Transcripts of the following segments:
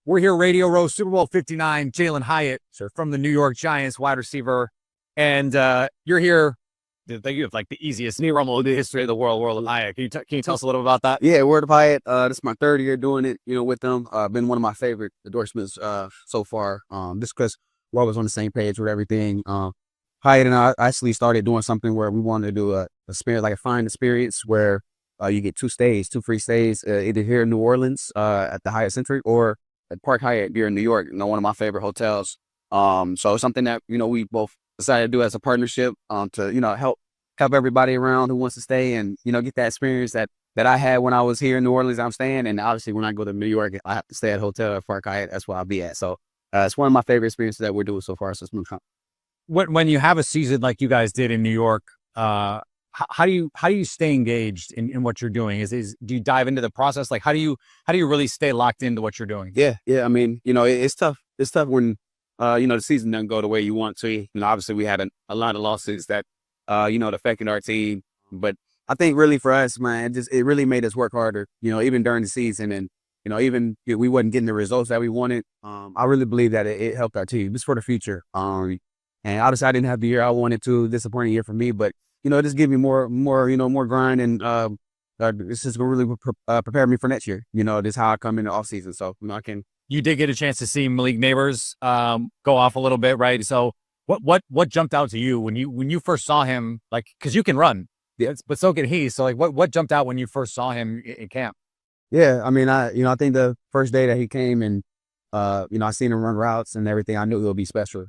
We're here, Radio Row, Super Bowl 59, Jalin Hyatt, sir, from the New York Giants, wide receiver. And you're here, you have like the easiest knee rumble in the history of the world of Hyatt. Can you tell us a little about that? Yeah, Word of Hyatt. This is my third year doing it, with them. Been one of my favorite endorsements so far. Just because we're always on the same page with everything. Hyatt and I actually started doing something where we wanted to do a experience, like a fine experience where you get two free stays, either here in New Orleans at the Hyatt Centric or at Park Hyatt here in New York, one of my favorite hotels. So it's something that, we both decided to do as a partnership to, help everybody around who wants to stay and, get that experience that I had when I was here in New Orleans, I'm staying. And obviously when I go to New York, I have to stay at a hotel at Park Hyatt. That's where I'll be at. So it's one of my favorite experiences that we're doing so far. So it's been fun. When you have a season like you guys did in New York, how do you stay engaged in what you're doing? Do you dive into the process? Like, how do you really stay locked into what you're doing? Yeah. I mean, it's tough. It's tough when, the season doesn't go the way you want to. Obviously we had a lot of losses that, it affected our team. But I think really for us, man, it really made us work harder, even during the season. And, even if we wasn't getting the results that we wanted, I really believe that it helped our team just for the future. And obviously I didn't have the year I wanted to, disappointing year for me, but it just gave me more grind, and this is going to really prepare me for next year. This is how I come in the off season. So, I can. You did get a chance to see Malik Neighbors go off a little bit, right? So what jumped out to you when you first saw him, like, because you can run, yeah, but so can he. So like, what jumped out when you first saw him in camp? Yeah, I mean, I think the first day that he came and, I seen him run routes and everything, I knew it would be special.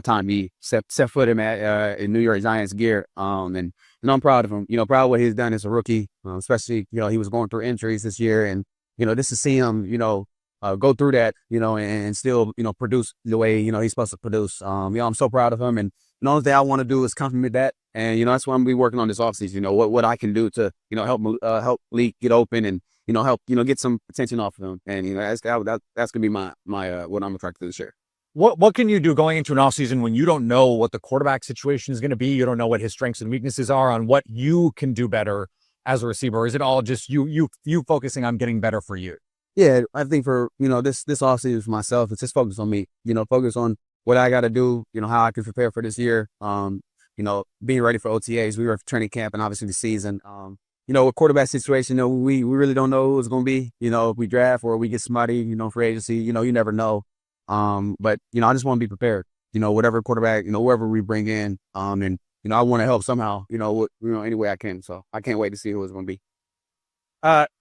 Time he set foot in New York Giants gear. And I'm proud of him, proud of what he's done as a rookie, especially, he was going through injuries this year. And, just to see him, go through that, and still, produce the way, he's supposed to produce. I'm so proud of him. And the only thing I want to do is compliment that. And, that's what I'm going to be working on this offseason, what I can do to, help Malik get open and, help, get some attention off of him. And, that's going to be my what I'm attracted to this year. What can you do going into an offseason when you don't know what the quarterback situation is going to be? You don't know what his strengths and weaknesses are, on what you can do better as a receiver? Or is it all just you focusing on getting better for you? Yeah, I think for, this offseason for myself, it's just focus on me, focus on what I got to do, how I can prepare for this year. Being ready for OTAs, we were for training camp and obviously the season. With quarterback situation, we really don't know who it's going to be. If we draft or we get somebody, free agency, you never know. But, I just want to be prepared, whatever quarterback, whoever we bring in, and, I want to help somehow, any way I can. So I can't wait to see who it's going to be.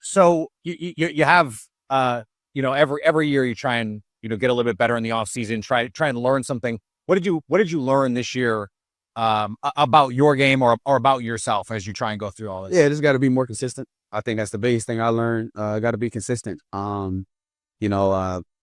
So you have, every year you try and, get a little bit better in the off season, try and learn something. What did you learn this year, about your game or about yourself as you try and go through all this? Yeah, just got to be more consistent. I think that's the biggest thing I learned. Got to be consistent.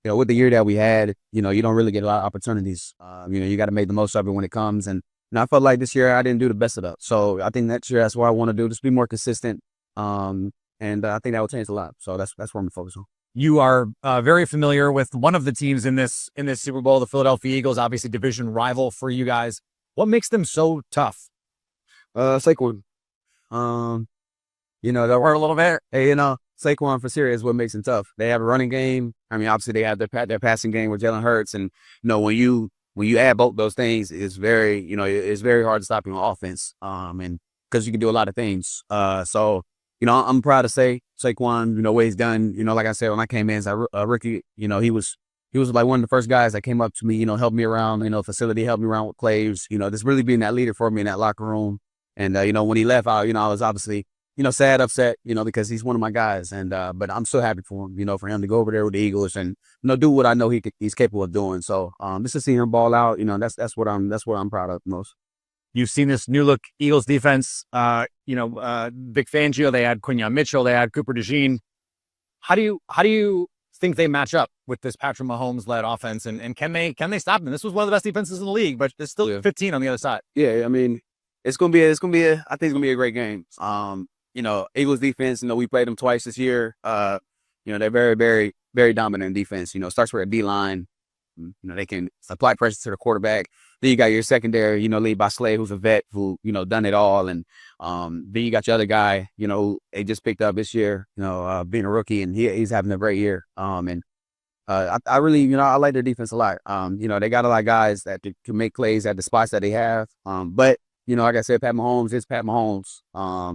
With the year that we had, you don't really get a lot of opportunities. You got to make the most of it when it comes. And I felt like this year I didn't do the best of that. So I think next year that's what I want to do, just be more consistent. And I think that will change a lot. So that's what I'm focused on. You are very familiar with one of the teams in this Super Bowl, the Philadelphia Eagles, obviously division rival for you guys. What makes them so tough? Saquon. That hurt a little bit. Hey, Saquon for serious is what makes them tough. They have a running game. I mean, obviously they have their passing game with Jalin Hurts, and when you add both those things, it's very it's very hard to stop you on offense. And because you can do a lot of things. So I'm proud to say Saquon, what he's done. Like I said, when I came in as a rookie, he was like one of the first guys that came up to me, helped me around, facility, helped me around with plays, just really being that leader for me in that locker room. And when he left, I was obviously sad, upset, because he's one of my guys. And, but I'm so happy for him, for him to go over there with the Eagles and, do what I know he's capable of doing. So, just to see him ball out, that's what I'm proud of most. You've seen this new look Eagles defense, Vic Fangio, they had Quinyon Mitchell, they had Cooper DeJean. How do you think they match up with this Patrick Mahomes led offense? And can they stop them? This was one of the best defenses in the league, but there's still 15 on the other side. Yeah. I mean, I think it's going to be a great game. Eagles defense, we played them twice this year. They're very, very, very dominant defense. Starts with a D-line. They can apply pressure to the quarterback. Then you got your secondary, lead by Slay, who's a vet who, done it all. And then you got your other guy, they just picked up this year, being a rookie, and he's having a great year. And I really, I like their defense a lot. They got a lot of guys that can make plays at the spots that they have. But like I said, Pat Mahomes is Pat Mahomes.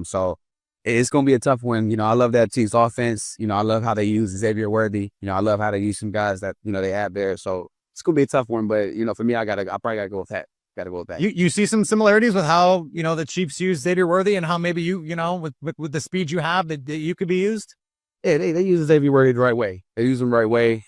So it's gonna be a tough one. I love that Chiefs offense. I love how they use Xavier Worthy. I love how they use some guys that they have there. So it's gonna be a tough one. But for me, I probably gotta go with that. Gotta go with that. You see some similarities with how the Chiefs use Xavier Worthy and how maybe with the speed you have that you could be used. Yeah, they use Xavier Worthy the right way. They use him the right way.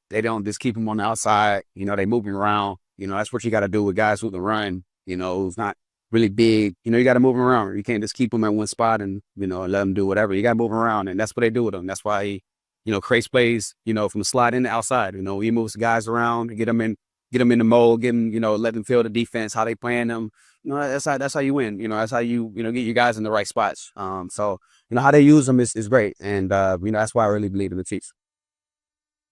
They don't just keep him on the outside. They move him around. That's what you got to do with guys who can run. Who's not really big. You got to move him around. You can't just keep him at one spot and let him do whatever. You got to move him around, and that's what they do with him. That's why he creates plays. From the slide in the outside. He moves guys around, get them in the mold, get them let them feel the defense, how they playing them. That's how you win. That's how you get your guys in the right spots. So how they use them is great, and that's why I really believe in the Chiefs.